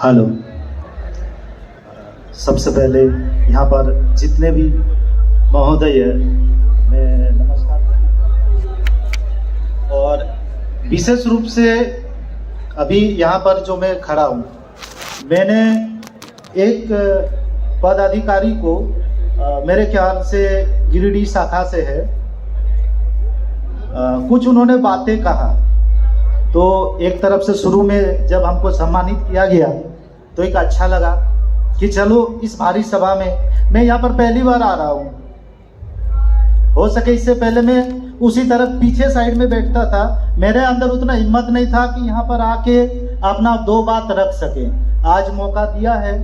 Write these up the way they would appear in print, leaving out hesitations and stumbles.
Hello, सबसे पहले यहाँ पर जितने भी महोदय है मैं नमस्कार करता हूँ। और विशेष रूप से अभी यहाँ पर जो मैं खड़ा हूँ, मैंने एक पदाधिकारी को मेरे ख्याल से गिरिडीह शाखा से है, कुछ उन्होंने बातें कहा। तो एक तरफ से शुरू में जब हमको सम्मानित किया गया तो एक अच्छा लगा कि चलो इस भारी सभा में मैं यहाँ पर पहली बार आ रहा हूँ। हो सके इससे पहले मैं उसी तरफ पीछे साइड में बैठता था, मेरे अंदर उतना हिम्मत नहीं था कि यहाँ पर आके अपना दो बात रख सके। आज मौका दिया है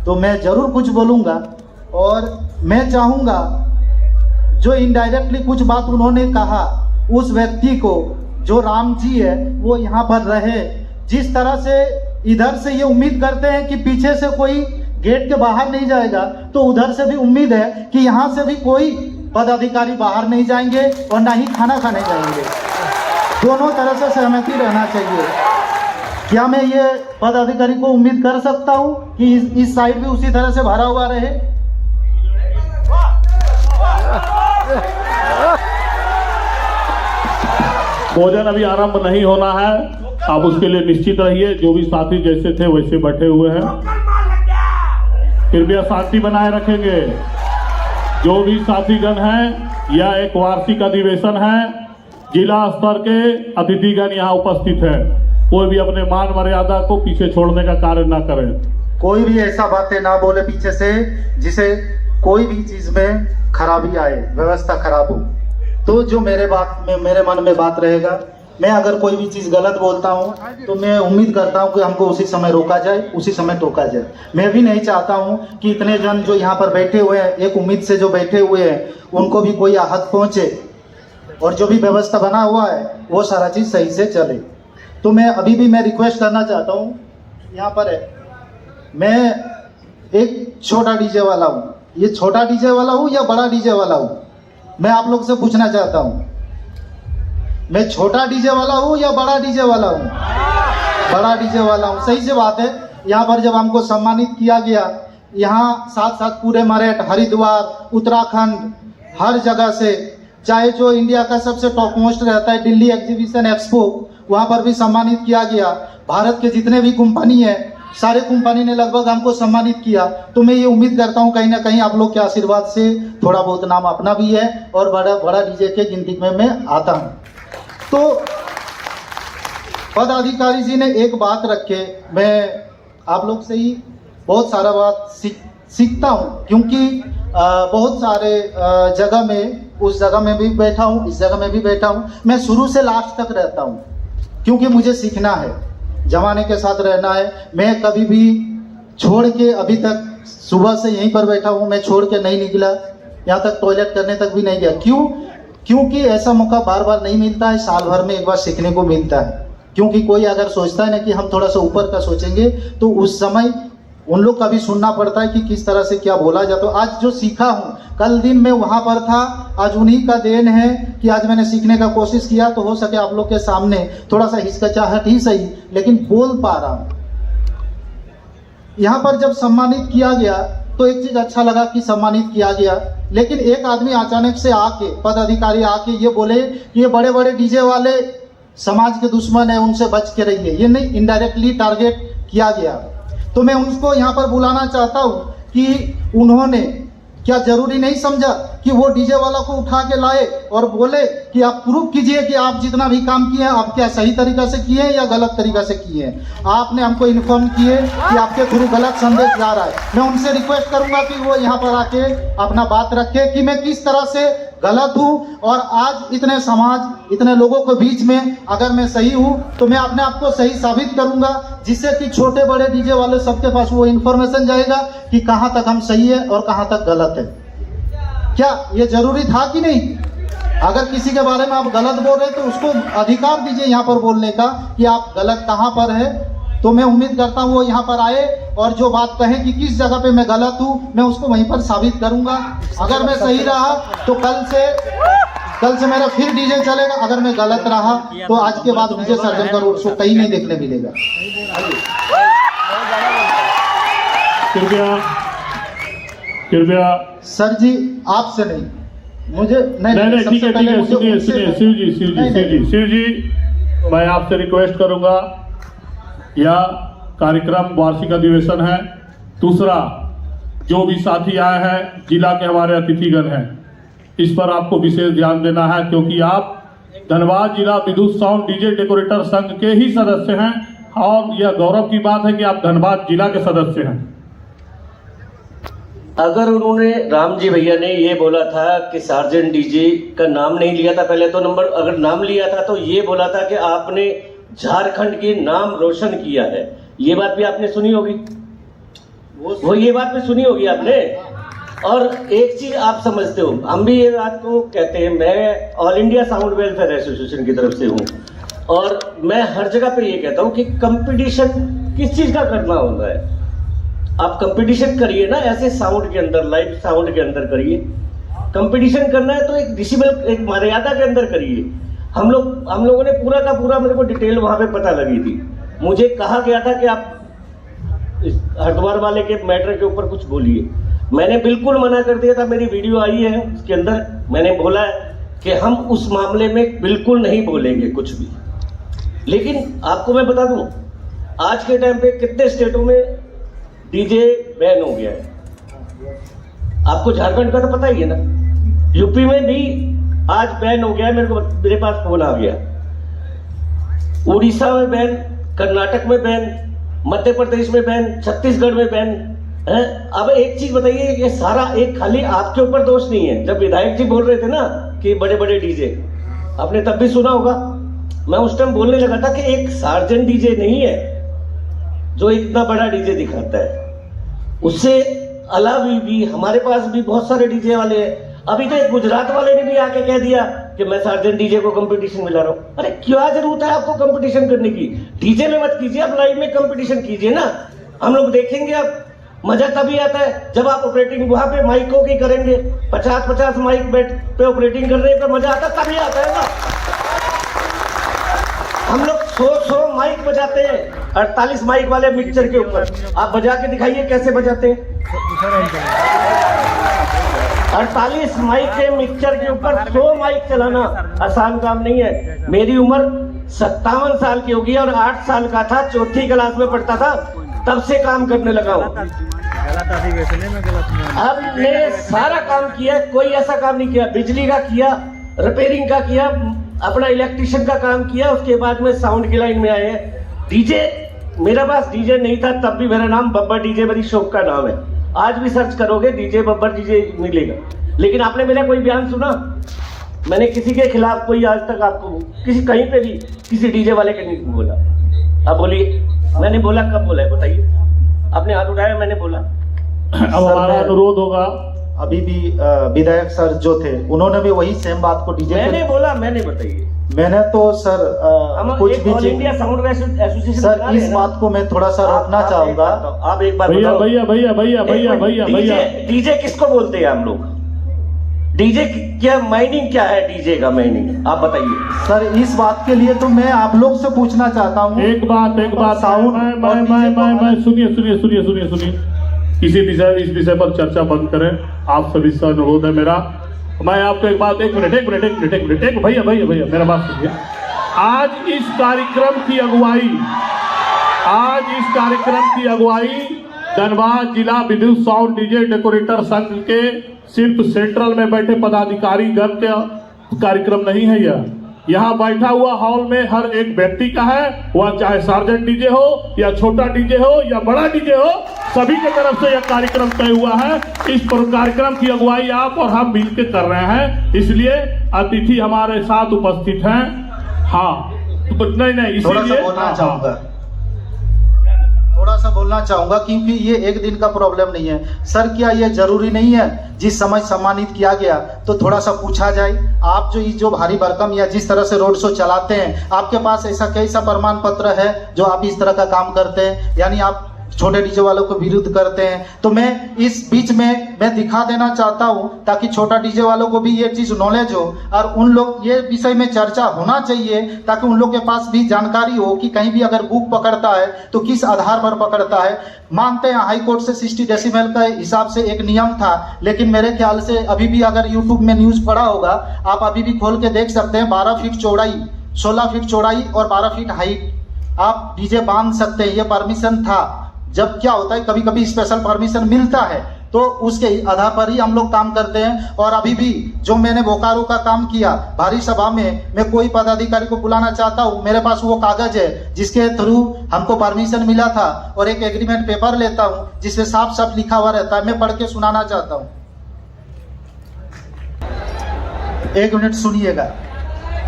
तो मैं ज़रूर कुछ बोलूँगा। और मैं चाहूँगा जो इनडायरेक्टली कुछ बात उन्होंने कहा, उस व्यक्ति को जो राम जी है वो यहाँ पर रहे। जिस तरह से इधर से ये उम्मीद करते हैं कि पीछे से कोई गेट के बाहर नहीं जाएगा, तो उधर से भी उम्मीद है कि यहाँ से भी कोई पदाधिकारी बाहर नहीं जाएंगे और ना ही खाना खाने जाएंगे। दोनों तरह से सहमति रहना चाहिए। क्या मैं ये पदाधिकारी को उम्मीद कर सकता हूँ कि इस साइड भी उसी तरह से भरा हुआ रहे? भोजन अभी आरंभ नहीं होना है, आप उसके लिए निश्चित रहिए। जो भी साथी जैसे थे वैसे बैठे हुए हैं, कृपया शांति बनाए रखेंगे। जो भी साथीगण हैं, यह एक वार्षिक अधिवेशन है, जिला स्तर के अतिथिगण यहाँ उपस्थित है। कोई भी अपने मान मर्यादा को पीछे छोड़ने का कार्य ना करें। कोई भी ऐसा बातें ना बोले पीछे से जिसे कोई भी चीज में खराबी आए, व्यवस्था खराब हो। तो जो मेरे मन में बात रहेगा, मैं अगर कोई भी चीज़ गलत बोलता हूँ तो मैं उम्मीद करता हूँ कि हमको उसी समय रोका जाए, उसी समय टोका जाए। मैं भी नहीं चाहता हूँ कि इतने जन जो यहाँ पर बैठे हुए हैं, एक उम्मीद से जो बैठे हुए हैं, उनको भी कोई आहत पहुँचे। और जो भी व्यवस्था बना हुआ है वो सारा चीज़ सही से चले। तो मैं अभी भी मैं रिक्वेस्ट करना चाहता हूँ, यहाँ पर है, मैं एक छोटा डीजे वाला हूँ। ये छोटा डीजे वाला हूँ या बड़ा डीजे वाला हूँ, मैं आप लोग से पूछना चाहता हूँ। मैं छोटा डीजे वाला हूँ या बड़ा डीजे वाला हूँ? बड़ा डीजे वाला हूँ। सही से बात है। यहाँ पर जब हमको सम्मानित किया गया, यहाँ साथ साथ पूरे मरेठ, हरिद्वार, उत्तराखंड, हर जगह से, चाहे जो इंडिया का सबसे टॉप मोस्ट रहता है दिल्ली एग्जीबिशन एक्सपो, वहाँ पर भी सम्मानित किया गया। भारत के जितने भी कंपनी है, सारे कंपनी ने लगभग हमको सम्मानित किया। तो मैं ये उम्मीद करता हूँ कहीं ना कहीं आप लोग के आशीर्वाद से थोड़ा बहुत नाम अपना भी है और बड़ा डीजे के गिनती में मैं आता हूँ। तो पदाधिकारी जी ने एक बात रखे, मैं आप लोग से ही बहुत सारा बात सीखता हूँ, क्योंकि बहुत सारे जगह में, उस जगह में भी बैठा हूँ, इस जगह में भी बैठा हूँ। मैं शुरू से लास्ट तक रहता हूँ क्योंकि मुझे सीखना है, जमाने के साथ रहना है। मैं कभी भी छोड़ के, अभी तक सुबह से यहीं पर बैठा हूँ, मैं छोड़ के नहीं निकला, यहाँ तक टॉयलेट करने तक भी नहीं गया। क्यों? क्योंकि ऐसा मौका बार बार नहीं मिलता है, साल भर में एक बार सीखने को मिलता है। क्योंकि कोई अगर सोचता है ना कि हम थोड़ा सा ऊपर का सोचेंगे, तो उस समय उन लोग का भी सुनना पड़ता है कि किस तरह से क्या बोला जाता है। आज जो सीखा हूँ, कल दिन मैं वहाँ पर था, आज उन्हीं का देन है कि आज मैंने सीखने का कोशिश किया। तो हो सके आप लोग के सामने थोड़ा सा हिचकिचाहट ही सही, लेकिन बोल पा रहा हूँ। यहाँ पर जब सम्मानित किया गया तो एक चीज अच्छा लगा कि सम्मानित किया गया, लेकिन एक आदमी अचानक से आके, पदाधिकारी आके ये बोले कि ये बड़े बड़े डीजे वाले समाज के दुश्मन है, उनसे बच के रहिए। ये नहीं, इनडायरेक्टली टारगेट किया गया। तो मैं उनको यहाँ पर बुलाना चाहता हूँ कि उन्होंने क्या जरूरी नहीं समझा कि वो डीजे वाला को उठा के लाए और बोले कि आप प्रूफ कीजिए कि आप जितना भी काम किए हैं, आप क्या सही तरीका से किए हैं या गलत तरीका से किए हैं। आपने हमको इन्फॉर्म किए कि आपके थ्रू गलत संदेश जा रहा है। मैं उनसे रिक्वेस्ट करूंगा कि वो यहाँ पर आके अपना बात रखे कि मैं किस तरह से गलत हूँ, और आज इतने समाज, इतने लोगों के बीच में अगर मैं सही हूँ तो मैं अपने आप को सही साबित करूंगा, जिससे कि छोटे बड़े डीजे वाले सबके पास वो इन्फॉर्मेशन जाएगा कि कहाँ तक हम सही है और कहाँ तक गलत है। क्या ये जरूरी था कि नहीं? अगर किसी के बारे में आप गलत बोल रहे तो उसको अधिकार दीजिए यहाँ पर बोलने का कि आप गलत कहाँ पर है। तो मैं उम्मीद करता हूँ वो यहाँ पर आए और जो बात कहे कि किस जगह पे मैं गलत हूँ, मैं उसको वहीं पर साबित करूंगा। अगर मैं सही रहा तो कल से मेरा फिर डीजे चलेगा। अगर मैं गलत रहा तो आज के बाद मुझे सर्जन का रोड शो कहीं नहीं देखने मिलेगा। कृपया सर जी आपसे नहीं, मुझे नहीं ठीक है सबसे ठीक है, पहले सुनिए मुझे सुनिए शिव जी मैं आपसे रिक्वेस्ट करूंगा, यह कार्यक्रम वार्षिक अधिवेशन है। दूसरा, जो भी साथी आए हैं जिला के हमारे अतिथिगण हैं, इस पर आपको विशेष ध्यान देना है, क्योंकि आप धनबाद जिला विद्युत साउंड डीजे डेकोरेटर संघ के ही सदस्य हैं और यह गौरव की बात है कि आप धनबाद जिला के सदस्य हैं। अगर उन्होंने राम जी भैया ने ये बोला था कि सार्जेंट डीजे का नाम नहीं लिया था पहले तो नंबर, अगर नाम लिया था तो ये बोला था कि आपने झारखंड के नाम रोशन किया है, ये बात भी आपने सुनी होगी, वो ये बात भी सुनी होगी आपने। और एक चीज आप समझते हो, हम भी ये बात को कहते हैं, मैं all India sound welfare association की तरफ से हूँ और मैं हर जगह पे ये कहता हूँ कि कंपटीशन किस चीज का करना होता है, आप कंपटीशन करिए ना, ऐसे साउंड के अंदर, लाइव साउंड के अंदर करिए। कंपटीशन करना है तो एक डिसिबल, एक मर्यादा के अंदर करिए। हम लोगों ने पूरा का पूरा, मेरे को डिटेल वहां पे पता लगी थी, मुझे कहा गया था कि आप हरिद्वार वाले के मैटर के ऊपर कुछ बोलिए, मैंने बिल्कुल मना कर दिया था। मेरी वीडियो आई है, उसके अंदर मैंने बोला है कि हम उस मामले में बिल्कुल नहीं बोलेंगे कुछ भी। लेकिन आपको मैं बता दूं, आज के टाइम पे कितने स्टेटों में डीजे बैन हो गया है, आपको झारखंड का तो पता ही है ना, यूपी में भी आज बैन हो गया है, मेरे पास फोन आ गया, उड़ीसा में बैन, कर्नाटक में बैन, मध्य प्रदेश में बैन, छत्तीसगढ़ में बैन है। अब एक चीज बताइए, ये सारा एक खाली आपके ऊपर दोष नहीं है। जब विधायक जी बोल रहे थे ना कि बड़े बड़े डीजे, आपने तब भी सुना होगा, मैं उस टाइम बोलने लगा था कि एक सार्जेंट डीजे नहीं है जो इतना बड़ा डीजे दिखाता है, उससे अलावा भी हमारे पास भी बहुत सारे डीजे वाले हैं। अभी तो एक गुजरात वाले ने भी आके कह दिया कि मैं सार्जेंट डीजे को कंपटीशन में ला रहा हूं। अरे क्या जरूरत है आपको कंपटीशन करने की, डीजे में मत कीजिए, आप लाइव में कंपटीशन कीजिए ना, हम लोग देखेंगे। आप मजा तभी आता है जब आप ऑपरेटिंग वहां पे माइकों की करेंगे, 50-50 माइक पे ऑपरेटिंग करने का मजा आता है, तभी आता है ना। हम लोग 100 माइक बजाते हैं, 48 माइक वाले मिक्सचर के ऊपर, आप बजा के दिखाइए कैसे बजाते हैं। 48 माइक के मिक्सचर के ऊपर 100 माइक चलाना आसान काम नहीं है। मेरी उम्र 57 साल की होगी और 8 साल का था, चौथी क्लास में पढ़ता था, तब से काम करने लगा हूँ। हमने सारा काम किया, कोई ऐसा काम नहीं किया, बिजली का किया, रिपेयरिंग का किया, अपना इलेक्ट्रिशियन का काम किया, उसके बाद में साउंड की लाइन में आए हैं। डीजे, मेरे पास डीजे नहीं था तब भी मेरा नाम बब्बर डीजे मेरी शॉप का नाम है, आज भी सर्च करोगे डीजे बब्बर डीजे मिलेगा। लेकिन आपने मेरा कोई बयान सुना? मैंने किसी के खिलाफ कोई आज तक आपको किसी कहीं पे भी किसी डीजे वाले के नहीं बोला। आप बोलिए, मैंने बोला? कब बोला है बताइए? आपने हाथ उठाया, मैंने बोला। अब हमारा अनुरोध होगा, अभी भी विधायक सर जो थे उन्होंने भी वही सेम बात को डीजे मैंने बोला, मैंने बताइए। मैंने तो सर कुछ भी all India sound association sir, इस बात को मैं थोड़ा सा रोकना चाहूंगा। आप एक बार भैया भैया भैया भैया भैया भैया भैया डीजे किसको बोलते हैं हम लोग? डीजे क्या माइनिंग क्या है? डीजे का माइनिंग आप बताइए सर। इस बात के लिए तो मैं आप लोग से पूछना चाहता हूँ। एक बात साउंड मैं सुनिए इस विषय पर चर्चा बंद करें, आप सभी से अनुरोध है मेरा। मैं आपको एक बात, एक मिनट भैया मेरा बात सुनिए। आज इस कार्यक्रम की अगुवाई धनबाद जिला विद्युत साउंड डीजे डेकोरेटर संघ के सिर्फ सेंट्रल में बैठे पदाधिकारी गण का कार्यक्रम नहीं है। यहाँ बैठा हुआ हॉल में हर एक व्यक्ति का है, वह चाहे सार्जेंट डीजे हो या छोटा डीजे हो या बड़ा डीजे हो, सभी की तरफ से यह कार्यक्रम तय हुआ है। इस कार्यक्रम की अगुवाई आप और हम मिलकर कर रहे हैं, इसलिए अतिथि हमारे साथ उपस्थित हैं। हाँ नहीं इसीलिए थोड़ा सा बोलना चाहूंगा क्योंकि ये एक दिन का प्रॉब्लम नहीं है सर। क्या ये जरूरी नहीं है जिस समय सम्मानित किया गया तो थोड़ा सा पूछा जाए? आप जो भारी भरकम या जिस तरह से रोड शो चलाते हैं, आपके पास ऐसा कैसा प्रमाण पत्र है जो आप इस तरह का काम करते हैं? यानी आप छोटे डीजे वालों को विरुद्ध करते हैं। तो मैं इस बीच में मैं दिखा देना चाहता हूं ताकि छोटा डीजे वालों को भी ये चीज नॉलेज हो और उन लोग ये विषय में चर्चा होना चाहिए ताकि उन लोग के पास भी जानकारी हो कि कहीं भी अगर बुक पकड़ता है तो किस आधार पर पकड़ता है। मानते हैं हाई कोर्ट से 60 डेसिबल का हिसाब से एक नियम था, लेकिन मेरे ख्याल से अभी भी अगर यूट्यूब में न्यूज पड़ा होगा आप अभी भी खोल के देख सकते हैं, 12 फीट चौड़ाई, 16 फीट चौड़ाई और 12 फीट हाइट आप डीजे बांध सकते हैं। ये परमिशन था। जब क्या होता है कभी कभी स्पेशल परमिशन मिलता है तो उसके आधार पर ही हम लोग काम करते हैं। और अभी भी जो मैंने बोकारो का काम किया भारी सभा में, मैं कोई पदाधिकारी को बुलाना चाहता हूँ, मेरे पास वो कागज है जिसके थ्रू हमको परमिशन मिला था और एक एग्रीमेंट पेपर लेता हूँ जिसमें साफ साफ लिखा हुआ रहता है। मैं पढ़ के सुनाना चाहता हूँ, 1 मिनट सुनिएगा।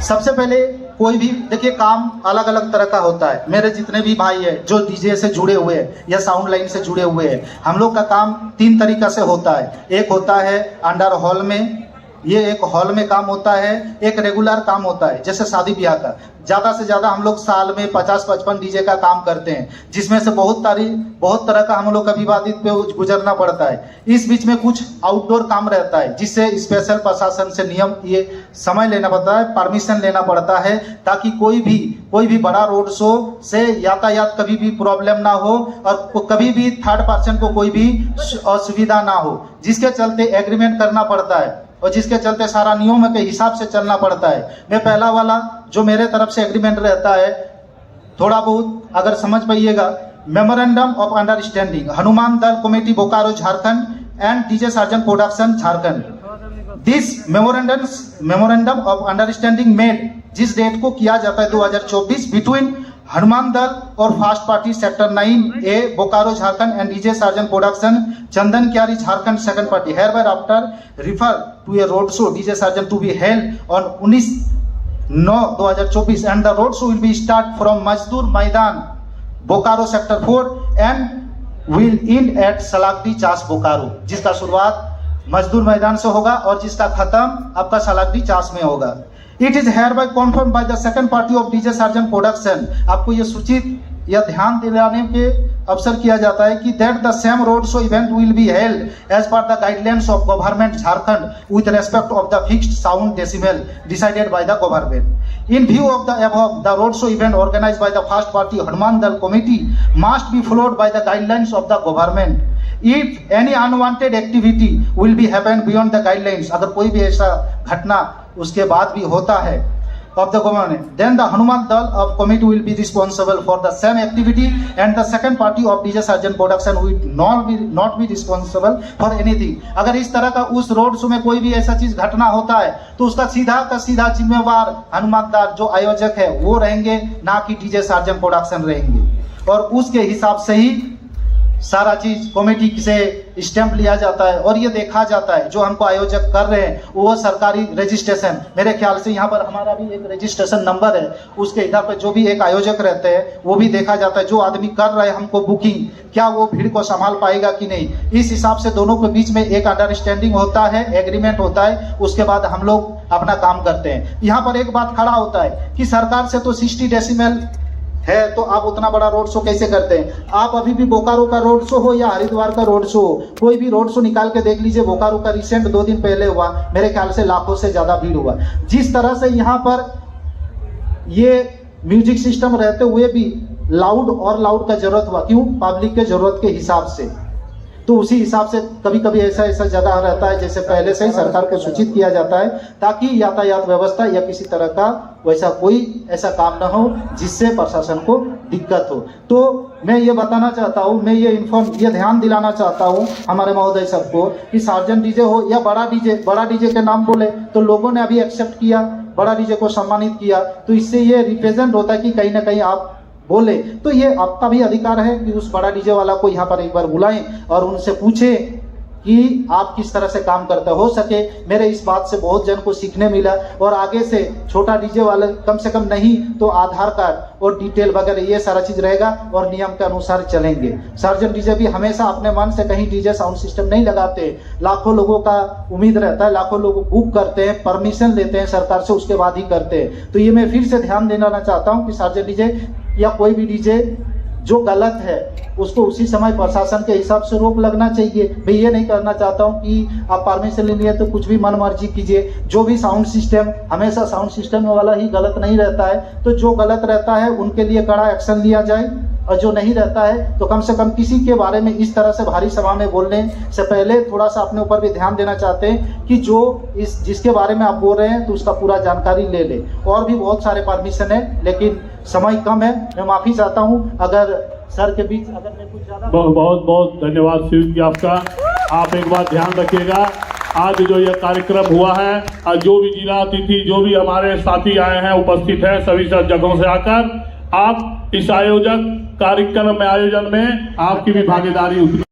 सबसे पहले कोई भी देखिए काम अलग अलग तरह का होता है। मेरे जितने भी भाई है जो डीजे से जुड़े हुए हैं या साउंड लाइन से जुड़े हुए हैं, हम लोग का काम 3 तरीका से होता है। एक होता है अंडर हॉल में, ये एक हॉल में काम होता है। एक रेगुलर काम होता है जैसे शादी ब्याह का, ज़्यादा से ज़्यादा हम लोग साल में 50-55 डीजे का काम करते हैं, जिसमें से बहुत तरह का हम लोग का विवादित पे गुजरना पड़ता है। इस बीच में कुछ आउटडोर काम रहता है जिससे स्पेशल प्रशासन से नियम ये समय लेना पड़ता है, परमिशन लेना पड़ता है ताकि कोई भी बड़ा रोड शो से यातायात कभी भी प्रॉब्लम ना हो और कभी भी थर्ड पर्सन को कोई भी असुविधा ना हो, जिसके चलते एग्रीमेंट करना पड़ता है और जिसके चलते सारा नियम के हिसाब से चलना पड़ता है। मैं पहला वाला जो मेरे तरफ से एग्रीमेंट रहता है थोड़ा बहुत अगर समझ पाइएगा, memorandum of understanding Hanuman Dal committee Bokaro Jharkhand and DJ Sarjan production Jharkhand. This memorandum of understanding made, जिस डेट को किया जाता है 2024 बिटवीन हनुमान दल और first party sector 9A Bokaro Jharkhand and DJ Sarjan production Chandan Kyari Jharkhand second party hereby after refer to a road show DJ Sarjan to be held on 19/9/2024 and the road show will B start from Mazdoor Maidan Bokaro sector 4 and will end at Salagadi Chas Bokaro, जिसका शुरुआत मजदूर मैदान से होगा और जिसका खत्म आपका सलागडी चास में होगा। It is hereby confirmed by the second party of DJ Sargent Production। आपको ये सूचित या ध्यान दिलाने के अवसर किया जाता है कि that the same road show event will be held as per the guidelines of government Jharkhand with respect of the fixed sound decibel decided by the government. In view of the above, the road show event organized by the first party Hanuman Dal committee must be followed by the guidelines of the government. If any unwanted activity will be happen beyond the guidelines, अगर कोई भी ऐसा घटना उसके बाद भी होता है of the government, then the Hanuman Dal of committee will be responsible for the same activity and the second party of DJ Sargent Production will not be responsible for anything। अगर इस तरह का उस रोड शो में कोई भी ऐसा चीज घटना होता है तो उसका सीधा का सीधा जिम्मेवार हनुमान दाल जो आयोजक है वो रहेंगे, ना कि डीजे सार्जन प्रोडक्शन रहेंगे। और उसके हिसाब से ही सारा चीज कमेटी से स्टैंप लिया जाता है और ये देखा जाता है जो हमको आयोजक कर रहे हैं वो सरकारी रजिस्ट्रेशन, मेरे ख्याल से यहाँ पर हमारा भी एक रजिस्ट्रेशन नंबर है, उसके इधर पे जो भी एक आयोजक रहते हैं वो भी देखा जाता है। जो आदमी कर रहा है हमको बुकिंग, क्या वो भीड़ को संभाल पाएगा कि नहीं, इस हिसाब से दोनों के बीच में एक अंडरस्टैंडिंग होता है, एग्रीमेंट होता है, उसके बाद हम लोग अपना काम करते हैं। यहाँ पर एक बात खड़ा होता है कि सरकार से तो 60 डेसिबल है तो आप उतना बड़ा रोड शो कैसे करते हैं। आप अभी भी बोकारो का रोड शो हो या हरिद्वार का रोड शो हो, कोई भी रोड शो निकाल के देख लीजिए। बोकारो का रिसेंट 2 दिन पहले हुआ, मेरे ख्याल से लाखों से ज्यादा भीड़ हुआ। जिस तरह से यहाँ पर ये म्यूजिक सिस्टम रहते हुए भी लाउड का जरूरत हुआ, क्यों, पब्लिक के जरूरत के हिसाब से। तो उसी हिसाब से कभी कभी ऐसा जगह रहता है जैसे पहले से ही सरकार को सूचित किया जाता है ताकि यातायात व्यवस्था या किसी तरह का वैसा कोई ऐसा काम न हो जिससे प्रशासन को दिक्कत हो। तो मैं ये बताना चाहता हूँ, मैं ये ध्यान दिलाना चाहता हूँ हमारे महोदय सबको कि सार्जन डीजे हो या बड़ा डीजे के नाम बोले तो लोगों ने अभी एक्सेप्ट किया, बड़ा डीजे को सम्मानित किया, तो इससे ये रिप्रेजेंट होता है कि कहीं ना कहीं आप बोले तो ये आपका भी अधिकार है कि उस बड़ा डीजे वाला को यहाँ पर एक बार बुलाएं और उनसे पूछें कि आप किस तरह से काम करते हो सके। मेरे इस बात से बहुत जन को सीखने मिला और आगे से छोटा डीजे वाले कम से कम नहीं तो आधार कार्ड और डिटेल वगैरह ये सारा चीज रहेगा और नियम के अनुसार चलेंगे। सार्जन डीजे भी हमेशा अपने मन से कहीं डीजे साउंड सिस्टम नहीं लगाते, लाखों लोगों का उम्मीद रहता है, लाखों लोग बुक करते हैं, परमिशन लेते हैं सरकार से, उसके बाद ही करते हैं। तो ये मैं फिर से ध्यान देना चाहता हूँ कि सार्जन डीजे या कोई भी डीजे जो गलत है उसको उसी समय प्रशासन के हिसाब से रोक लगना चाहिए। मैं ये नहीं करना चाहता हूँ कि आप परमिशन ले लिए तो कुछ भी मन मर्जी कीजिए। जो भी साउंड सिस्टम, हमेशा साउंड सिस्टम वाला ही गलत नहीं रहता है, तो जो गलत रहता है उनके लिए कड़ा एक्शन लिया जाए, और जो नहीं रहता है तो कम से कम किसी के बारे में इस तरह से भारी सभा में बोलने से पहले थोड़ा सा अपने ऊपर भी ध्यान देना चाहते हैं कि जो जिसके बारे में आप बोल रहे हैं तो उसका पूरा जानकारी ले ले। और भी बहुत सारे परमिशन है, लेकिन समय कम है, मैं माफ़ी चाहता हूँ अगर सर के बीच अगर मैं कुछ ज़्यादा। बहुत बहुत धन्यवाद शिव जी आपका। आप एक बात ध्यान रखिएगा, आज जो ये कार्यक्रम हुआ है और जो भी जिला अतिथि, जो भी हमारे साथी आए हैं, उपस्थित हैं, सभी सब जगहों से आकर आप इस कार्यक्रम में आयोजन में आपकी भी भागीदारी उतनी